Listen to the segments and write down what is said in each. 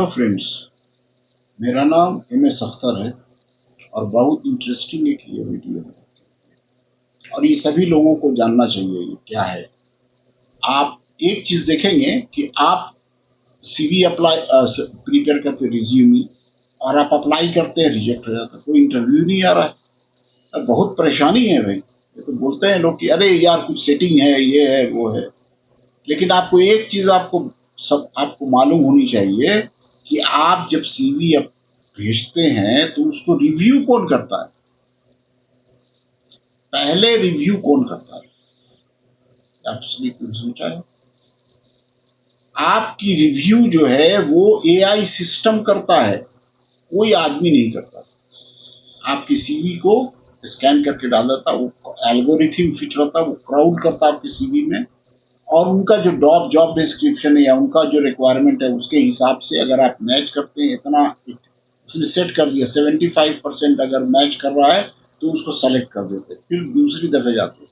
Hello friends, मेरा नाम MS. Akhtar है और बहुत इंटरेस्टिंग एक ये वीडियो है और ये सभी लोगों को जानना चाहिए ये क्या है। आप एक चीज़ देखेंगे कि आप सीवी अप्लाई प्रिपेयर करते रिज्यूमी और आप अप्लाई करते हैं, रिजेक्ट हो जाता है, कोई इंटरव्यू नहीं आ रहा है। अब बहुत परेशानी है भाई। ये तो बोलते हैं लोग कि अरे यार कुछ सेटिंग है, ये है वो है, लेकिन आपको एक चीज़ आपको मालूम होनी चाहिए कि आप जब सीवी भेजते हैं तो उसको रिव्यू कौन करता है। पहले रिव्यू कौन करता है, आपने कुछ सोचा है? आपकी रिव्यू जो है वो एआई सिस्टम करता है, कोई आदमी नहीं करता। आपकी सीवी को स्कैन करके डाल देता, वो एल्गोरिथम फिट रहता, वो क्राउड करता आपकी सीवी में, और उनका जो जॉब डिस्क्रिप्शन है या उनका जो रिक्वायरमेंट है उसके हिसाब से अगर आप मैच करते हैं, इतना उसने सेट कर दिया 75% अगर मैच कर रहा है तो उसको सेलेक्ट कर देते, फिर दूसरी दफे जाते,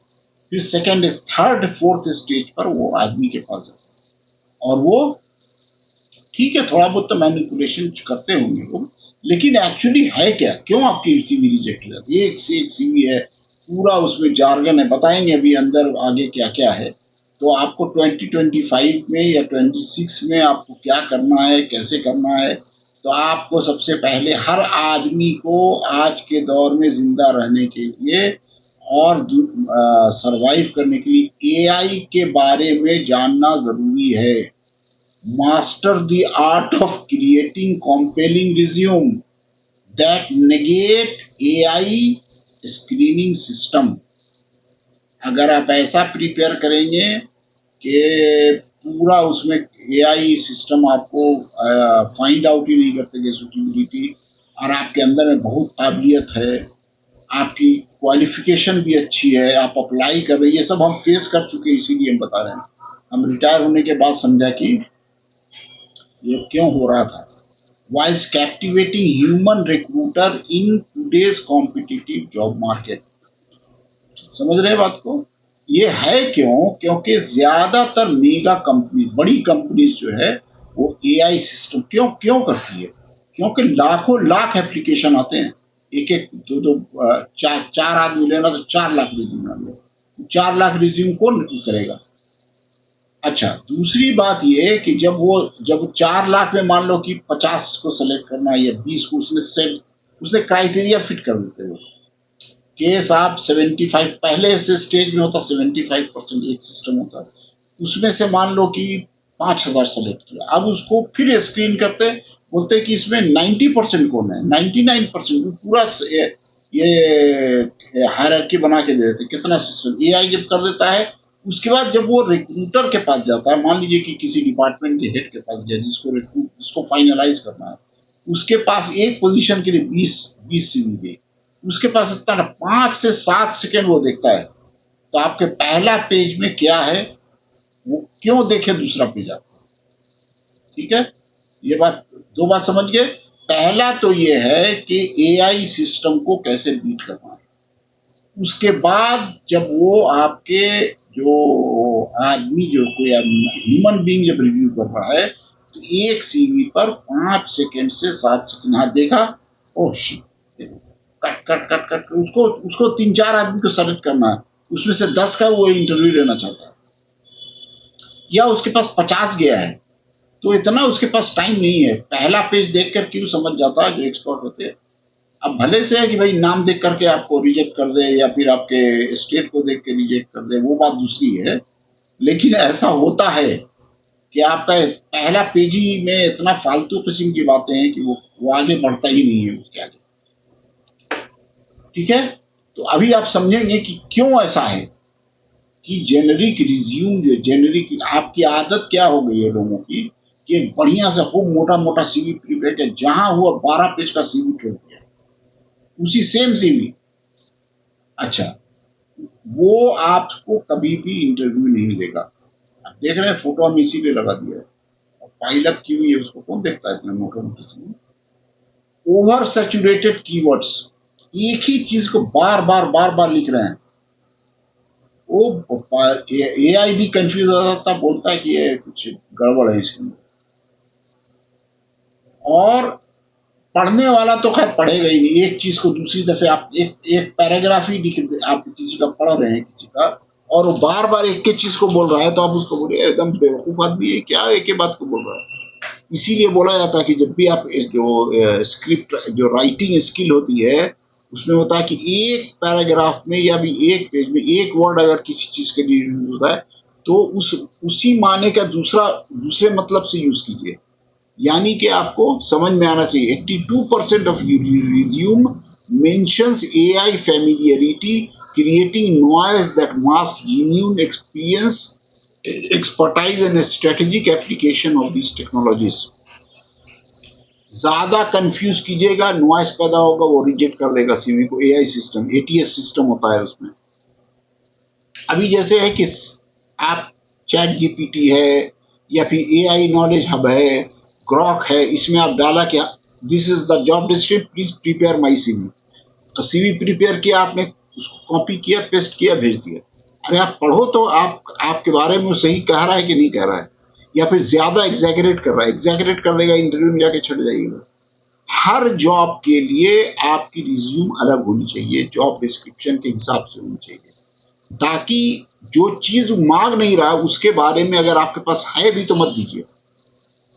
फिर सेकंड थर्ड फोर्थ स्टेज पर वो आदमी के पास जाता और वो ठीक है, थोड़ा बहुत तो मैनिपुलेशन करते होंगे लोग, लेकिन एक्चुअली है क्या, क्यों आपकी सीवी रिजेक्ट हो जाती है? एक से एक सीवी है, पूरा उसमें जार्गन है, बताएंगे अभी अंदर आगे क्या क्या है। तो आपको 2025 में या 26 में आपको क्या करना है, कैसे करना है, तो आपको सबसे पहले हर आदमी को आज के दौर में जिंदा रहने के लिए और सरवाइव करने के लिए एआई के बारे में जानना जरूरी है। Master the art of creating compelling resume that negate AI screening system। अगर आप ऐसा प्रिपेयर करेंगे कि पूरा उसमें एआई सिस्टम आपको फाइंड आउट ही नहीं करते कि सुटेबिलिटी, और आपके अंदर में बहुत काबिलियत है, आपकी क्वालिफिकेशन भी अच्छी है, आप अप्लाई कर रहे हैं, ये सब हम फेस कर चुके हैं, इसीलिए हम बता रहे हैं। हम रिटायर होने के बाद समझा कि ये क्यों हो रहा था। whilst captivating human recruiter in today's competitive job market। समझ रहे हैं बात को? ये है क्यों? क्योंकि ज्यादातर मेगा कंपनी, बड़ी कंपनीज जो है वो एआई सिस्टम क्यों क्यों करती है? क्योंकि लाखों लाख एप्लीकेशन आते हैं, एक एक दो दो चार आदमी लेना तो 4 लाख रिज्यूम आने, 4 लाख रिज्यूम कौन करेगा? अच्छा, दूसरी बात ये कि जब 4 लाख में मान लो कि 50 को सेलेक्ट करना है या 20 को, उसने क्राइटेरिया फिट कर देते हो केस आप 75 पहले से स्टेज में होता, 75% एक सिस्टम होता है, उसमें से मान लो कि 5,000 सेलेक्ट किया, अब उसको फिर स्क्रीन करते, बोलते कि इसमें 90% कौन है, 99% पूरा ये हायरार्की बना के दे देते। कितना सिस्टम एआई जब कर देता है, उसके बाद जब वो रिक्रूटर के पास जाता है, मान लीजिए कि किसी डिपार्टमेंट के हेड के पास गया जिसको फाइनलाइज करना है, उसके पास एक पोजीशन के लिए 20 सीवी गई, उसके पास इतना 5 से 7 सेकंड वो देखता है, तो आपके पहला पेज में क्या है वो क्यों देखे दूसरा पेज आप? ठीक है, ये बात, दो बात समझ गए। पहला तो ये है कि एआई सिस्टम को कैसे बीट करना है, उसके बाद जब वो आपके जो आदमी जो कोई ह्यूमन बीइंग जब रिव्यू कर रहा है तो एक सीवी पर 5 से 7 सेकंड, हाँ देखा, oh shit, cut cut cut cut, उसको उसको 3-4 आदमी को सेलेक्ट करना है, उसमें से 10 का वो इंटरव्यू लेना चाहता है, या उसके पास 50 गया है, तो इतना उसके पास टाइम नहीं है, पहला पेज देख कर क्यों समझ जाता है जो एक्सपर्ट होते हैं। अब भले से है कि भाई नाम देख करके आपको रिजेक्ट कर दे या फिर आपके स्टेट को देख के रिजेक्ट कर दे, वो बात दूसरी है, लेकिन ऐसा होता है कि आपका पहला पेज ही में इतना फालतू किस्म की बातें हैं कि वो आगे बढ़ता ही नहीं है उसके आगे। ठीक है, तो अभी आप समझेंगे कि क्यों ऐसा है कि जेनरिक रिज्यूम, जो जेनरिक, आपकी आदत क्या हो गई है लोगों की कि एक बढ़िया से खूब मोटा मोटा सीवी प्रिपेयर किया, जहां हुआ 12 पेज का सीवी छोड़ दिया, उसी सेम सीवी। अच्छा, वो आपको कभी भी इंटरव्यू नहीं देगा। आप देख रहे हैं फोटो हम इसीलिए लगा दिया है, और पायलट की हुई है, उसको कौन देखता है इतने मोटे मोटे सीवी? ओवर सैचुरेटेड कीवर्ड्स, एक ही चीज को बार बार बार बार लिख रहे हैं, वो एआई भी कंफ्यूज हो जाता, बोलता है कि ये कुछ गड़बड़ है इसके अंदर। और पढ़ने वाला तो खैर पढ़ेगा ही नहीं, एक चीज को दूसरी दफे आप एक एक पैराग्राफ ही आप किसी का पढ़ रहे हैं किसी का, और वो बार बार एक ही चीज को बोल रहा है, तो आप उसको बोले एकदम बेवकूफ आदमी है क्या, एक ही बात को बोल रहा है। इसीलिए बोला जाता है कि जब भी आप जो स्क्रिप्ट जो राइटिंग स्किल होती है उसमें होता है कि एक पैराग्राफ में या भी एक पेज में एक वर्ड अगर किसी चीज के लिए यूज होता है तो उसी माने का दूसरे मतलब से यूज कीजिए। यानी कि आपको समझ में आना चाहिए 82% of resume mentions AI familiarity creating noise that masks genuine experience, expertise and strategic application of these technologies। ज्यादा कंफ्यूज कीजिएगा, नॉइस पैदा होगा, वो रिजेक्ट कर देगा सीवी को। एआई सिस्टम एटीएस सिस्टम होता है उसमें। अभी जैसे है कि आप चैट जीपीटी है या फिर एआई नॉलेज हब है, ग्रॉक है, इसमें आप डाला क्या, this is the job description, please prepare my CV. तो सीवी प्रिपेयर किया आपने, उसको कॉपी किया, पेस्ट किया, भेज दिया। अरे आप पढ़ो तो आपके बारे में वो सही कह रहा है कि नहीं कह रहा है, या फिर ज्यादा एग्जैगरेट कर रहा है। एग्जैगरेट कर देगा, इंटरव्यू में जाके छट जाइएगा। हर जॉब के लिए आपकी रिज्यूम अलग होनी चाहिए, जॉब डिस्क्रिप्शन के हिसाब से होनी चाहिए, ताकि जो चीज मांग नहीं रहा उसके बारे में अगर आपके पास है भी तो मत दीजिए।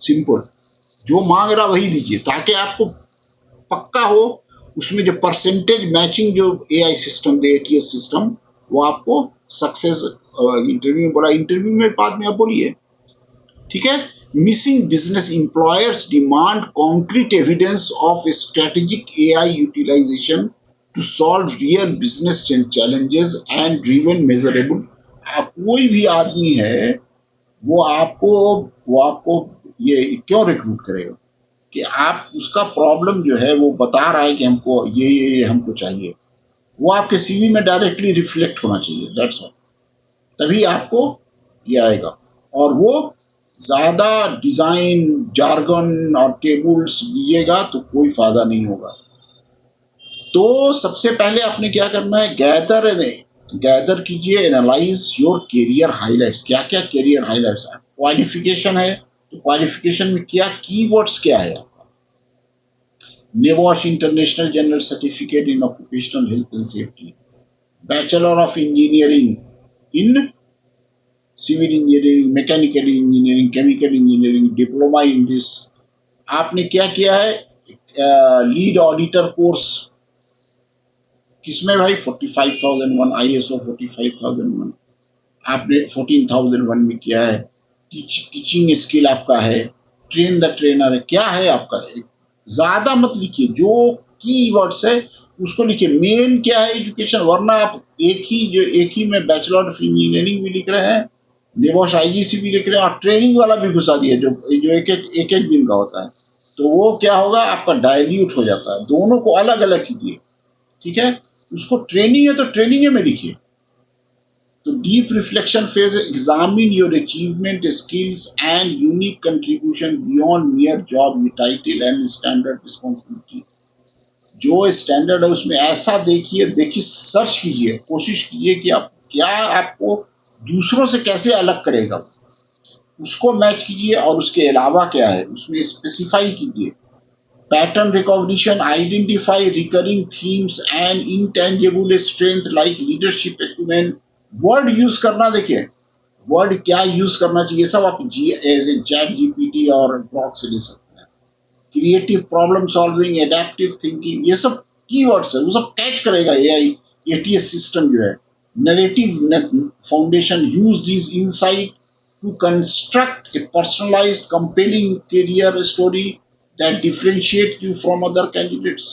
सिंपल, जो मांग रहा वही दीजिए, ताकि आपको पक्का हो उसमें जो परसेंटेज मैचिंग जो एआई सिस्टम दे, एटीएस सिस्टम, वो आपको सक्सेस इंटरव्यू में बोला, इंटरव्यू में बाद में आप बोलिए, ठीक है। Missing business employers demand concrete evidence of strategic AI utilization to solve real business challenges and driven measurable. कोई भी आदमी है वो आपको ये क्यों रिक्रूट करेगा कि आप उसका प्रॉब्लम जो है वो बता रहा है कि हमको ये हमको चाहिए, वो आपके सीवी में डायरेक्टली रिफ्लेक्ट होना चाहिए, दैट्स ऑल। तभी आपको ये आएगा। और वो ज्यादा डिजाइन जार्गन और टेबल्स दीजिएगा तो कोई फायदा नहीं होगा। तो सबसे पहले आपने क्या करना है, गैदर कीजिए, एनालाइज योर कैरियर हाइलाइट्स। क्या क्या कैरियर हाइलाइट्स, क्वालिफिकेशन है तो क्वालिफिकेशन में क्या कीवर्ड्स क्या है आपका, NEBOSH international general certificate in occupational health and safety, bachelor of engineering in civil engineering, mechanical engineering, chemical engineering, diploma in this. आपने क्या किया है, लीड ऑडिटर कोर्स किसमें भाई, 45,001, आईएसओ 45,001 आपने 14,001 में किया है। टीचिंग स्किल आपका है, ट्रेन द ट्रेनर है, क्या है आपका। ज्यादा मत लिखिए, जो कीवर्ड्स है उसको लिखिए। मेन क्या है, एजुकेशन, वरना आप एक ही में बैचलर ऑफ इंजीनियरिंग भी लिख रहे हैं, नेवॉश आईजीसी भी लिख रहे हैं, और ट्रेनिंग वाला भी घुसा दिया जो एक दिन का होता है, तो वो क्या होगा, आपका डायल्यूट हो जाता है। दोनों को अलग अलग कीजिए, ठीक है। उसको ट्रेनिंग है तो ट्रेनिंग में लिखिए। तो deep reflection phase, examine your achievement, skills and unique contribution beyond मियर job title and standard responsibility. जो स्टैंडर्ड है उसमें ऐसा देखिए, सर्च कीजिए, कोशिश कीजिए कि आप क्या आपको दूसरों से कैसे अलग करेगा, उसको मैच कीजिए। और उसके अलावा क्या है उसमें स्पेसिफाई कीजिए। Pattern recognition, identify recurring themes and intangible strength like leadership equipment. Word use करना, देखिए वर्ड क्या यूज करना चाहिए, सब आप चैट जीपीटी और ग्रॉक से ले सकते हैं। Creative problem solving, adaptive thinking, ये सब कीवर्ड्स है, वो सब कैच करेगा एआई एटीएस सिस्टम जो है। Narrative foundation, use this insight to construct a personalized, compelling career story that differentiate you from other candidates।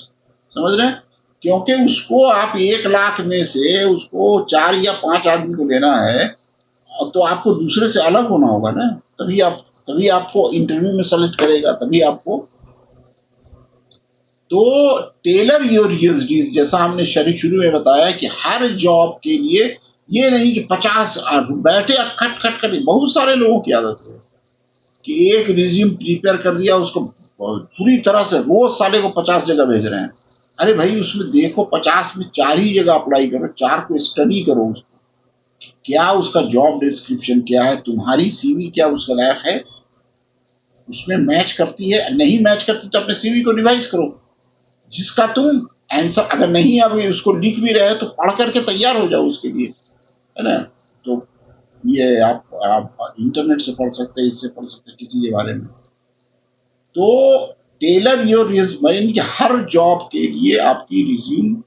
समझ रहे हैं, क्योंकि उसको आप 1 लाख में से उसको 4 या 5 आदमी को लेना है, तो आपको दूसरे से अलग होना होगा ना, तभी आपको इंटरव्यू में सेलेक्ट करेगा, तभी आपको। तो टेलर योर यूएसडी, जैसा हमने शुरू में बताया कि हर जॉब के लिए ये नहीं कि 50 बैठे खट खट खट। बहुत सारे लोगों की आदत है कि एक रिज्यूम प्रिपेयर कर दिया, उसको पूरी तरह से रोज साले को 50 जगह भेज रहे हैं। अरे भाई उसमें देखो 50 में 4 ही जगह अप्लाई करो, 4 को स्टडी करो, क्या उसका जॉब डिस्क्रिप्शन क्या है, तुम्हारी सीवी क्या उसका लायक है। उसमें मैच करती है, नहीं मैच करती तो अपने सीवी को रिवाइज करो, जिसका तुम आंसर अगर नहीं अभी उसको लिख भी रहे हो तो पढ़ करके तैयार हो जाओ उसके लिए, है ना। तो ये आप इंटरनेट से पढ़ सकते हैं, इससे पढ़ सकते हैं किसी के बारे में। तो टेलर योर रिज्यूम कि हर जॉब के लिए आपकी रिज्यूम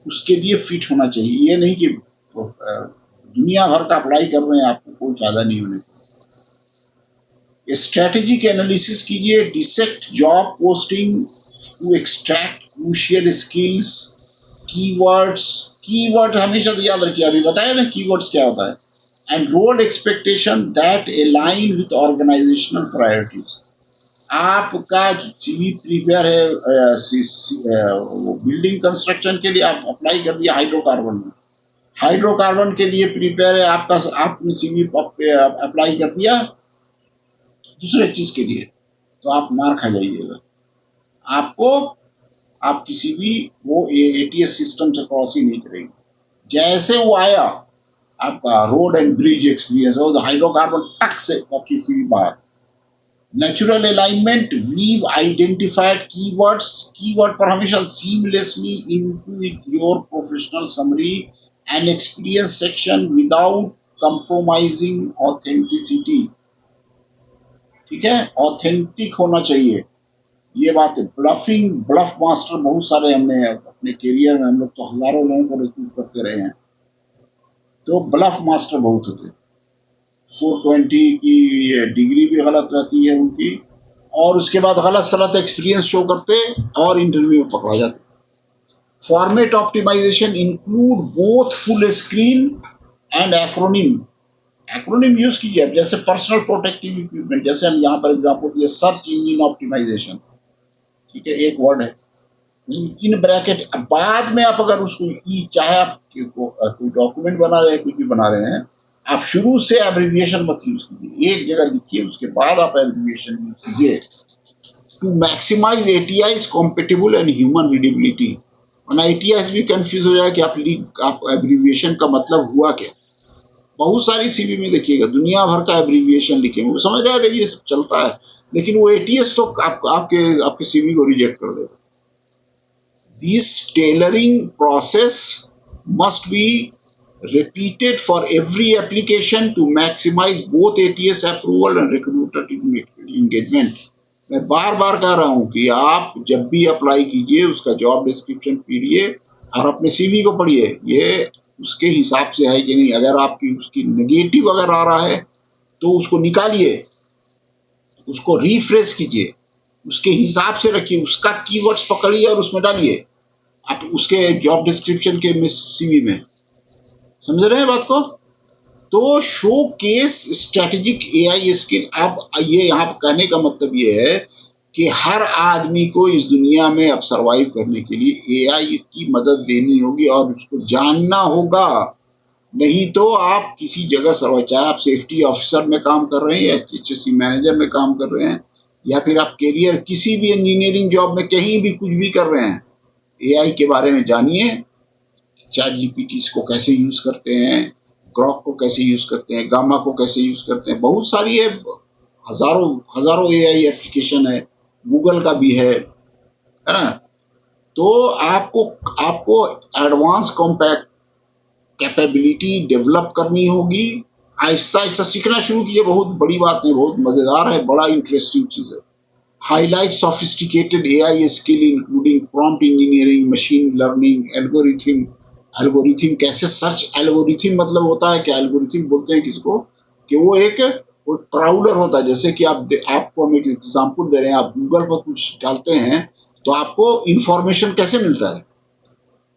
उसके लिए फिट होना चाहिए। ये नहीं कि दुनिया भर का अप्लाई कर रहे हैं, आपको कोई फायदा नहीं होने का। स्ट्रेटेजिक एनालिसिस कीजिए, dissect job posting to extract crucial skills, keywords. Keyword हमेशा से याद रखिए, अभी बताया ना कीवर्ड्स क्या होता है। And role expectation that align with organizational priorities. आपका सीवी प्रिपेयर है बिल्डिंग कंस्ट्रक्शन के लिए, आप अप्लाई कर दिया हाइड्रोकार्बन में, हाइड्रोकार्बन के लिए प्रिपेयर है आपका, आपने सीवी अप्लाई कर दिया दूसरे चीज के लिए, तो आप मार खा जाइएगा। आपको आप किसी भी वो एटीएस सिस्टम से क्रॉस ही नहीं करेंगे। जैसे वो आया आपका रोड एंड ब्रिज एक्सपीरियंस हो, तो हाइड्रोकार्बन टक से आपकी सीवी बाहर। Natural alignment, weave identified keywords, keyword पर हमेशा seamlessly into your professional summary and experience section without compromising authenticity. ठीक है, ऑथेंटिक होना चाहिए, ये बात है। ब्लफिंग, ब्लफ मास्टर बहुत सारे हमने अपने करियर में, हम लोग तो हजारों लोगों को रिक्रूट करते रहे हैं, तो ब्लफ मास्टर बहुत होते। 420 की डिग्री भी गलत रहती है उनकी, और उसके बाद गलत सलत एक्सपीरियंस शो करते और इंटरव्यू में पकड़ा जाते। Format optimization include both full screen and acronym. Acronym use कीजिए, जैसे पर्सनल प्रोटेक्टिव इक्विपमेंट, जैसे हम यहाँ पर एग्जांपल दिए सर्च इंजन ऑप्टिमाइजेशन, ठीक है, एक वर्ड है इन ब्रैकेट। बाद में आप अगर उसको चाहे आप कोई डॉक्यूमेंट बना रहे हैं, कुछ भी बना रहे हैं, आप शुरू से एब्रिविएशन मत यूज कीजिए, एक जगह लिखिए उसके बाद आप एब्रिविएशन यूज कीजिए। To maximize ATS compatible and human readability. वरना एटीआईज भी कंफ्यूज हो जाए कि आप एब्रिविएशन का मतलब हुआ क्या। बहुत सारी सीवी में देखिएगा दुनिया भर का एब्रिविएशन लिखे हुए, समझ रहे हैं ये सब चलता है, लेकिन वो एटीएस तो आपके सीवी को रिजेक्ट कर देगा। This tailoring process must be repeated for every application to maximize both ATS approval and recruiter engagement. मैं बार बार कह रहा हूं कि आप जब भी अप्लाई कीजिए उसका जॉब डिस्क्रिप्शन पढ़िए और अपने सीवी को पढ़िए, ये उसके हिसाब से है कि नहीं। अगर आपकी उसकी नेगेटिव अगर आ रहा है तो उसको निकालिए, उसको रिफ्रेश कीजिए, उसके हिसाब से रखिए, उसका कीवर्ड्स पकड़िए और उसमें डालिए आप उसके जॉब डिस्क्रिप्शन के सीवी में। समझ रहे हैं बात को। तो show case strategic AI skill. अब ये यहाँ कहने का मतलब ये है कि हर आदमी को इस दुनिया में अब सरवाइव करने के लिए एआई की मदद देनी होगी और उसको जानना होगा, नहीं तो आप किसी जगह सरवाइव, चाहे आप सेफ्टी ऑफिसर में काम कर रहे हैं या एचएससी मैनेजर में काम कर रहे हैं या फिर आप कैरियर किसी भी इंजीनियरिंग जॉब में कहीं भी कुछ भी कर रहे हैं, एआई के बारे में जानिए। चैट जीपीटी को कैसे यूज करते हैं, ग्रॉक को कैसे यूज करते हैं, गामा को कैसे यूज करते हैं, बहुत सारी है, हजारों एआई एप्लीकेशन है, गूगल का भी है ना। तो आपको एडवांस कॉम्पैक्ट कैपेबिलिटी डेवलप करनी होगी। आहिस्ता आहिस्ता सीखना शुरू कीजिए, बहुत बड़ी बात नहीं, बहुत मजेदार है, बड़ा इंटरेस्टिंग चीज है। Highlight sophisticated AI skill including prompt engineering, machine learning, algorithm कैसे सर्च एल्गोरिथम मतलब होता है कि एल्गोरिथम बोलते हैं किसको कि वो एक क्राउलर होता है। जैसे कि आपको हम एक एग्जांपल दे रहे हैं, आप गूगल पर कुछ डालते हैं तो आपको इंफॉर्मेशन कैसे मिलता है।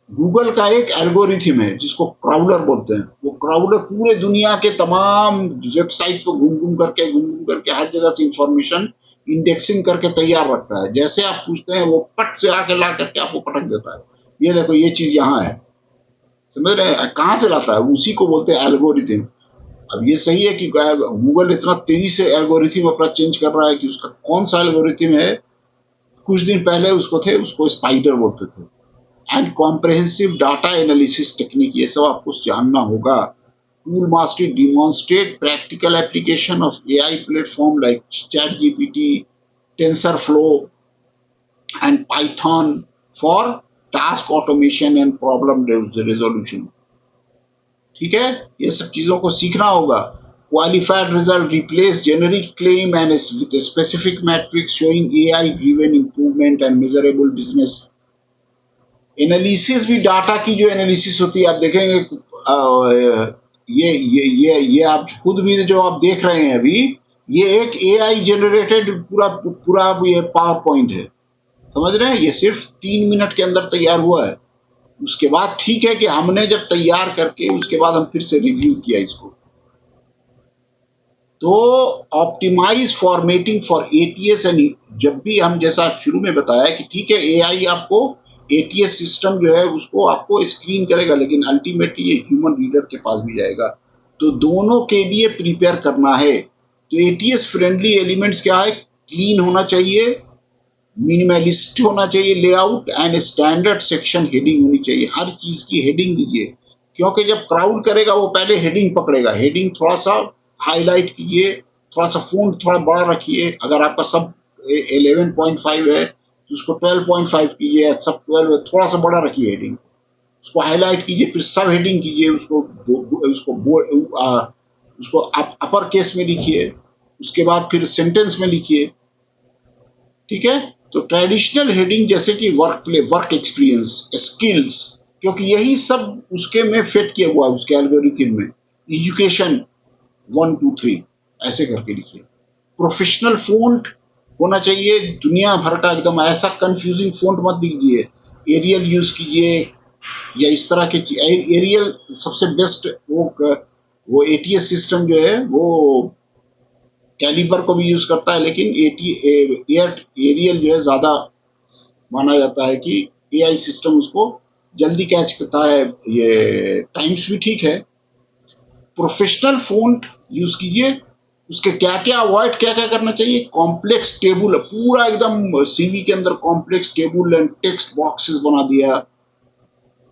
गूगल का एक एल्गोरिथम है जिसको क्राउलर बोलते हैं। वो क्राउलर पूरे दुनिया के तमाम वेबसाइट को घूम घूम करके हर जगह से इंफॉर्मेशन इंडेक्सिंग करके तैयार रखता है। जैसे आप पूछते हैं वो पट से आके ला करके आपको पटक देता है, ये देखो ये चीज यहाँ है। समझ रहे हैं कहाँ से लाता है, उसी को बोलते हैं एल्गोरिथम। अब ये सही है कि गूगल इतना तेजी से एल्गोरिथम अपना चेंज कर रहा है कि उसका कौन सा एल्गोरिथम है। कुछ दिन पहले उसको स्पाइडर बोलते थे। And comprehensive data analysis technique, ये सब आपको जानना होगा। Tool Mastery demonstrate practical application of AI platform like ChatGPT, TensorFlow, and Python for task automation and problem resolution. ठीक है, ये सब चीजों को सीखना होगा. Qualified result replace generic claim and with a specific metrics showing AI driven improvement and measurable business. Analysis भी data की जो एनालिसिस होती है आप देखेंगे, ये आप खुद भी जो आप देख रहे हैं अभी, ये एक एआई जनरेटेड पूरा पूरा ये पावर पॉइंट है. समझ रहे हैं, ये सिर्फ 3 मिनट के अंदर तैयार हुआ है. उसके बाद ठीक है कि हमने जब तैयार करके उसके बाद हम फिर से रिव्यू किया इसको. तो optimize formatting for ATS and जब भी हम जैसा शुरू में बताया कि ठीक है एआई आपको एटीएस सिस्टम जो है उसको आपको स्क्रीन करेगा, लेकिन अल्टीमेटली ये ह्यूमन रीडर के पास भी जाएगा. तो दोनों के लिए प्रिपेयर करना है. तो एटीएस फ्रेंडली एलिमेंट्स क्या है, क्लीन होना चाहिए, मिनिमलिस्ट होना चाहिए layout, and standard section heading होनी चाहिए. हर चीज की हेडिंग दीजिए, क्योंकि जब क्राउड करेगा वो पहले हेडिंग पकड़ेगा. हेडिंग थोड़ा सा हाईलाइट कीजिए, थोड़ा सा फ़ॉन्ट थोड़ा बड़ा रखिए. अगर आपका सब 11.5 है तो उसको 12.5 कीजिए, सब 12 है थोड़ा सा बड़ा रखिए हेडिंग, उसको हाईलाइट कीजिए, फिर सब हेडिंग कीजिए, उसको अपर केस में लिखिए, उसके बाद फिर सेंटेंस में लिखिए. ठीक है, तो ट्रेडिशनल हेडिंग जैसे कि वर्क एक्सपीरियंस, स्किल्स, क्योंकि यही सब उसके में फिट किया हुआ है उसके एल्गोरिथम में. एजुकेशन 1 2 3 ऐसे करके लिखिए. प्रोफेशनल फ़ॉन्ट होना चाहिए दुनिया भर का, एकदम ऐसा कंफ्यूजिंग फ़ॉन्ट मत दीजिए. एरियल यूज कीजिए या इस तरह के. एरियल सबसे बेस्ट. वो एटीएस सिस्टम जो है वो कैलिबर को भी यूज करता है, लेकिन एरियल जो है ज्यादा माना जाता है कि एआई सिस्टम उसको जल्दी कैच करता है. ये टाइम्स भी ठीक है. प्रोफेशनल फ़ॉन्ट यूज कीजिए. उसके क्या क्या अवॉइड क्या क्या करना चाहिए, कॉम्प्लेक्स टेबल, पूरा एकदम सीवी के अंदर complex table and text boxes बना दिया.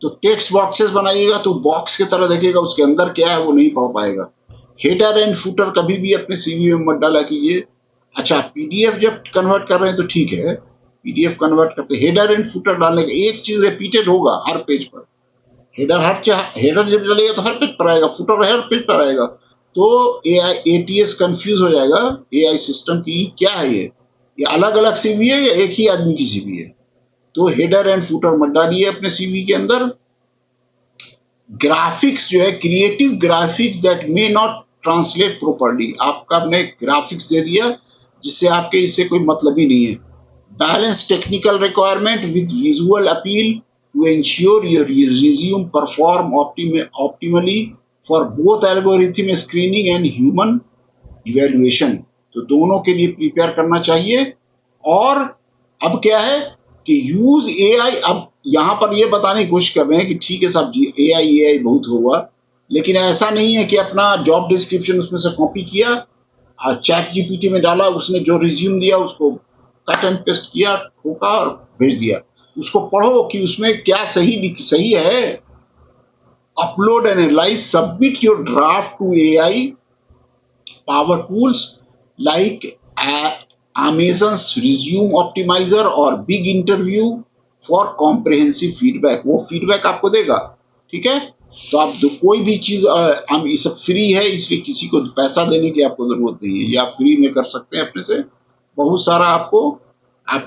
तो टेक्स्ट बॉक्सेस बनाइएगा तो बॉक्स की तरह देखेगा, उसके अंदर क्या है वो नहीं पढ़ पाएगा. हेडर एंड फुटर कभी भी अपने सीवी में मत डाला कीजिए. अच्छा, पीडीएफ जब कन्वर्ट कर रहे हैं तो ठीक है, पीडीएफ कन्वर्ट करते हेडर एंड फुटर डालने का एक चीज रिपीटेड होगा हर पेज पर. हेडर जब डालेगा तो हर पेज पर आएगा, फुटर हर पेज पर आएगा. तो एआई एटीएस कंफ्यूज हो जाएगा एआई सिस्टम की क्या है, ये अलग अलग सीवी है या एक ही आदमी की सीवी है. तो हेडर एंड फुटर मत डालिए अपने सीवी के अंदर. ग्राफिक्स जो है, creative graphics that may not translate properly, आपका अपने ग्राफिक्स दे दिया जिससे आपके इससे कोई मतलब ही नहीं है. Balance technical requirement with visual appeal to ensure your resume perform optimally for both algorithm screening and human evaluation. तो दोनों के लिए प्रिपेयर करना चाहिए. और अब क्या है कि यूज एआई. अब यहाँ पर ये बताने की कोशिश कर रहे हैं कि ठीक है साहब जी एआई बहुत होगा, लेकिन ऐसा नहीं है कि अपना जॉब डिस्क्रिप्शन उसमें से कॉपी किया, चैट जीपीटी में डाला, उसने जो रिज्यूम दिया उसको कट एंड पेस्ट किया, ठोका और भेज दिया. उसको पढ़ो कि उसमें क्या सही है. Upload and analyze, submit your draft to AI power tools like Amazon's Resume Optimizer और big interview for comprehensive feedback. वो फीडबैक आपको देगा. ठीक है, तो आप कोई भी चीज हम ये सब फ्री है, इसलिए किसी को पैसा देने की आपको जरूरत नहीं है, ये आप फ्री में कर सकते हैं अपने से. बहुत सारा आपको आप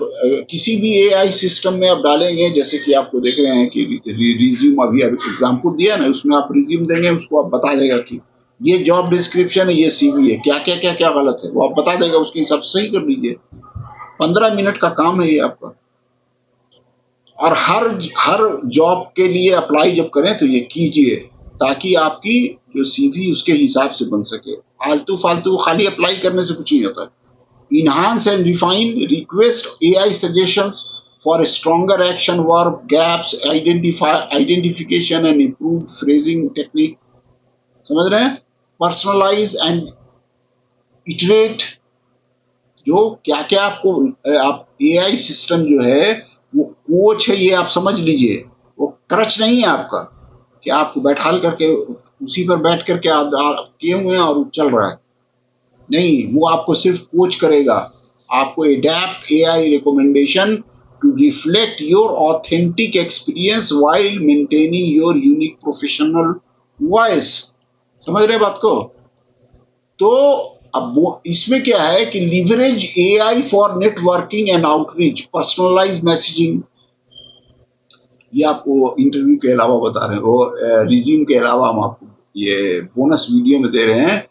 किसी भी एआई सिस्टम में आप डालेंगे, जैसे कि आपको देख रहे हैं कि रिज्यूम अभी एग्जाम्पल दिया ना, उसमें आप रिज्यूम देंगे उसको आप बता देगा कि ये जॉब डिस्क्रिप्शन है, ये सीवी है, क्या क्या क्या क्या गलत है वो आप बता देगा, उसके हिसाब से सही कर लीजिए. 15 मिनट का काम है ये आपका. और हर जॉब के लिए अप्लाई जब करें तो ये कीजिए ताकि आपकी जो सीवी उसके हिसाब से बन सके. आलतू फालतू खाली अप्लाई करने से कुछ नहीं होता. Enhance and refine, request AI suggestions for a stronger action verb, gaps, identification and improved phrasing technique. समझ रहे हैं. पर्सनलाइज एंड इटरेट, जो क्या क्या आपको आप एआई सिस्टम जो है वो कोच है, ये आप समझ लीजिए. वो क्रच नहीं है आपका कि आपको बैठाल करके उसी पर बैठ करके आप किए हुए हैं और चल रहा है। नहीं, वो आपको सिर्फ कोच करेगा, आपको adapt AI recommendation to reflect your authentic experience while maintaining your unique professional voice. समझ रहे बात को? तो अब वो इसमें क्या है कि leverage AI for networking and outreach, personalize messaging, ये आपको इंटरव्यू के अलावा बता रहे हैं, वो रिज्यूम के अलावा हम आपको ये बोनस वीडियो में दे रहे हैं।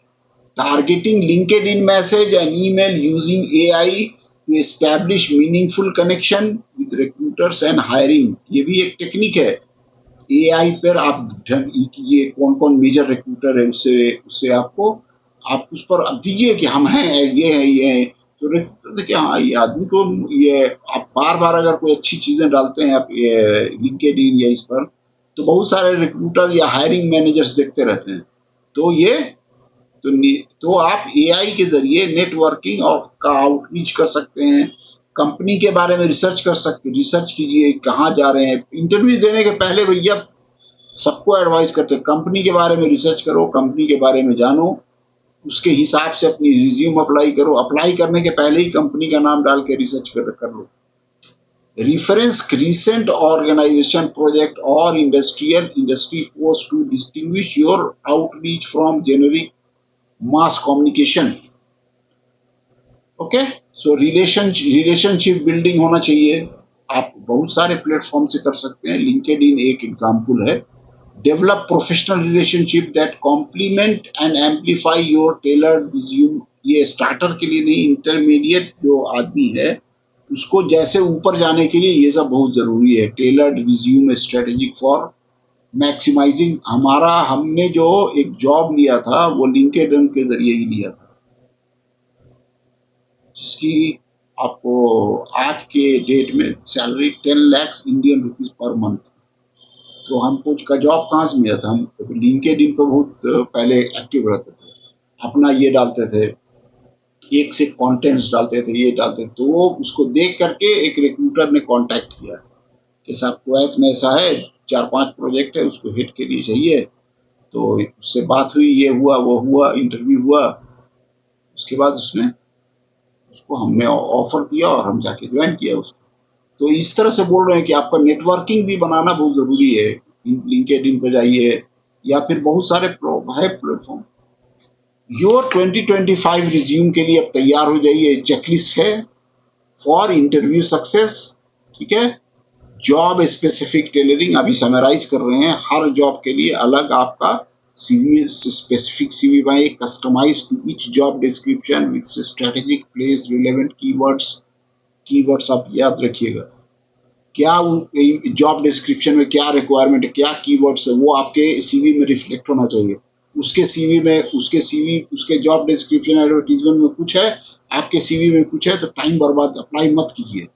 Targeting LinkedIn message and email using AI to establish meaningful connection with recruiters and hiring, ये भी एक टेक्निक है। एआई पर आप ये कौन कौन मेजर रिक्रूटर है उससे उससे आपको आप उस पर दीजिए कि हम हैं, ये है, ये है, तो रिक्रूटर देखिए हाँ ये आदमी को ये आप बार बार अगर कोई अच्छी चीजें डालते हैं आप ये लिंक्डइन या इस पर, तो बहुत सारे रिक्रूटर या हायरिंग मैनेजर्स देखते रहते हैं। तो ये तो आप एआई के जरिए नेटवर्किंग और का आउटरीच कर सकते हैं, कंपनी के बारे में रिसर्च कर सकते, रिसर्च कीजिए कहाँ जा रहे हैं। इंटरव्यू देने के पहले भैया सबको एडवाइस करते हैं कंपनी के बारे में रिसर्च करो, कंपनी के बारे में जानो, उसके हिसाब से अपनी रिज्यूम अप्लाई करो, अप्लाई करने के पहले ही कंपनी का नाम डाल के रिसर्च कर लो। Reference recent organization project or industry post to distinguish your outreach from generic mass communication. Okay, so relationship building होना चाहिए। आप बहुत सारे प्लेटफॉर्म से कर सकते हैं, लिंक्डइन एक एग्जांपल है। Develop professional relationship that complement and amplify your tailored resume, ये स्टार्टर के लिए नहीं, इंटरमीडिएट जो आदमी है उसको जैसे ऊपर जाने के लिए ये सब बहुत जरूरी है। Tailored resume strategic for maximizing, हमने जो एक जॉब लिया था वो लिंक्डइन के जरिए ही लिया था, जिसकी आपको आज के डेट में salary 10 lakh Indian rupees per month. तो हमको का जॉब कहाँ से मिला था? हम लिंक्डइन पर बहुत पहले एक्टिव रहते थे, अपना ये डालते थे, एक से कंटेंट्स डालते थे, ये डालते थे, तो वो उसको देख करके एक रिक्रूटर ने कांटेक्ट किया कि साहब कुवैत में ऐसा है, 4-5 प्रोजेक्ट है, उसको हिट के लिए चाहिए। तो उससे बात हुई, ये हुआ वो हुआ, इंटरव्यू हुआ, उसके बाद उसको हमने ऑफर दिया और हम जाके ज्वाइन किया उसको। तो इस तरह से बोल रहे हैं कि आपका नेटवर्किंग भी बनाना बहुत जरूरी है। लिंक्डइन पर जाइए या फिर बहुत सारे है प्लेटफॉर्म। योर 2025 रिज्यूम के लिए अब तैयार हो जाइए, चेकलिस्ट है फॉर इंटरव्यू सक्सेस, ठीक है। जॉब स्पेसिफिक टेलरिंग अभी समराइज कर रहे हैं, हर जॉब के लिए अलग आपका सीवी, स्पेसिफिक सीवी बनाइए, customize to each job description with strategic place relevant keywords आप याद रखिएगा। क्या जॉब डिस्क्रिप्शन में क्या रिक्वायरमेंट है, क्या कीवर्ड्स है, वो आपके सीवी में रिफ्लेक्ट होना चाहिए। उसके जॉब डिस्क्रिप्शन एडवर्टीजमेंट में कुछ है, आपके सीवी में कुछ है, तो टाइम बर्बाद अप्लाई मत कीजिए,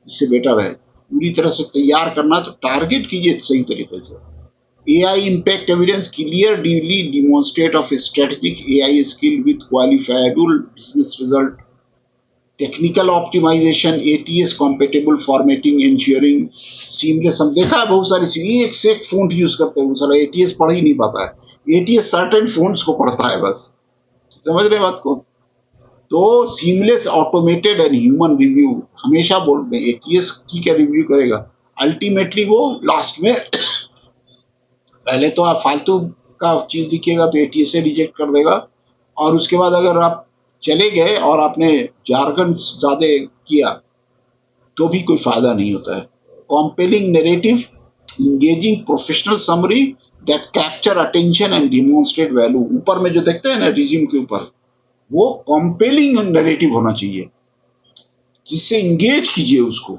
इससे बेटर है पूरी तरह से तैयार करना, तो टारगेट कीजिए सही तरीके से। AI impact evidence clearly demonstrate of a strategic AI skill with qualifiable business result. Technical optimization, ATS compatible formatting ensuring seamless, हम देखा है बहुत सारी एक से एक फॉन्ट यूज करते हैं, सारा ATS पढ़ ही नहीं पाता है, ATS सर्टेन फॉन्ट्स को पढ़ता है बस, समझ रहे बात को। तो seamless automated and human review, हमेशा बोलते हैं ATS की क्या रिव्यू करेगा, अल्टीमेटली वो लास्ट में पहले तो आप फालतू का चीज लिखिएगा तो ATS से रिजेक्ट कर देगा, और उसके बाद अगर आप चले गए और आपने जार्गन ज्यादा किया तो भी कोई फायदा नहीं होता है। Compelling narrative, engaging professional summary that capture attention and demonstrate value, ऊपर में जो देखते हैं ना रिज्यूम के ऊपर, वो कॉम्पेलिंग नैरेटिव होना चाहिए जिससे इंगेज कीजिए उसको,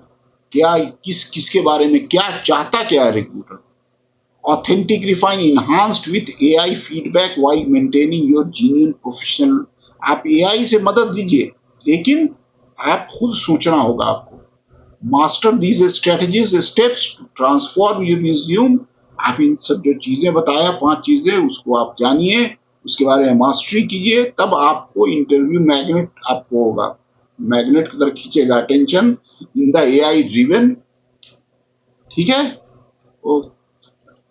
क्या किसके बारे में क्या चाहता, क्या है recruiter. Authentic, refine, enhanced with AI feedback while maintaining your genuine professional. आप AI से मदद दीजिए लेकिन आप खुद सोचना होगा आपको। Master these strategies steps to transform your resume, आप इन सब जो चीजें बताया 5 चीजें उसको आप जानिए, उसके बारे में मास्टरी कीजिए, तब आपको इंटरव्यू मैग्नेट आपको होगा, मैग्नेट की तरह खींचेगा attention in the AI driven, ठीक है।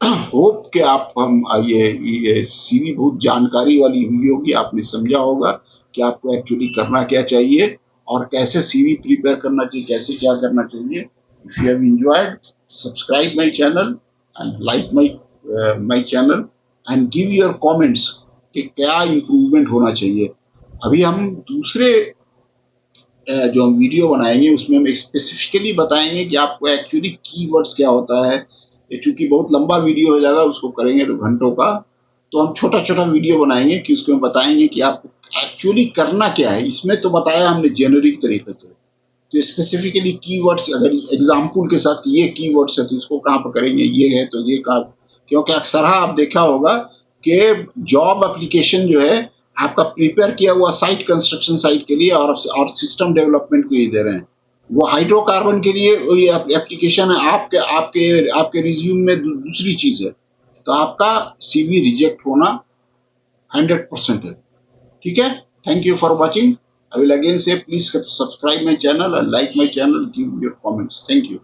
होप कि आप हम ये सीवी बहुत जानकारी वाली हुई होगी, आपने समझा होगा कि आपको एक्चुअली करना क्या चाहिए और कैसे सीवी प्रिपेयर करना चाहिए, कैसे क्या करना चाहिए. If you have enjoyed, subscribe my channel and like my channel and give your comments कि क्या इम्प्रूवमेंट होना चाहिए. अभी हम दूसरे जो हम वीडियो बनाएंगे उसमें हम स्पेसिफिकली बताएंगे कि आपको एक्चुअली कीवर्ड्स क्या होता है. ये चूंकि बहुत लंबा वीडियो हो जाएगा, उसको करेंगे तो घंटों का, तो हम छोटा छोटा वीडियो बनाएंगे कि उसको हम बताएंगे कि आपको एक्चुअली करना क्या है. इसमें तो बताया हमने जेनरिक तरीके से, तो स्पेसिफिकली कीवर्ड्स अगर एग्जाम्पल के साथ ये कीवर्ड्स है तो इसको कहाँ पर करेंगे, ये है तो ये कहाँ. क्योंकि अक्सर आप देखा होगा कि जॉब एप्लीकेशन जो है आपका प्रिपेयर किया हुआ साइट कंस्ट्रक्शन साइट के लिए और सिस्टम डेवलपमेंट के लिए दे रहे हैं. वो हाइड्रोकार्बन के लिए ये एप्लीकेशन है, आपके आपके आपके रिज्यूम में दूसरी चीज है, तो आपका सीवी रिजेक्ट होना 100% है. ठीक है. Thank you for watching. I will again say please subscribe my channel and like my channel, give your comments. Thank you.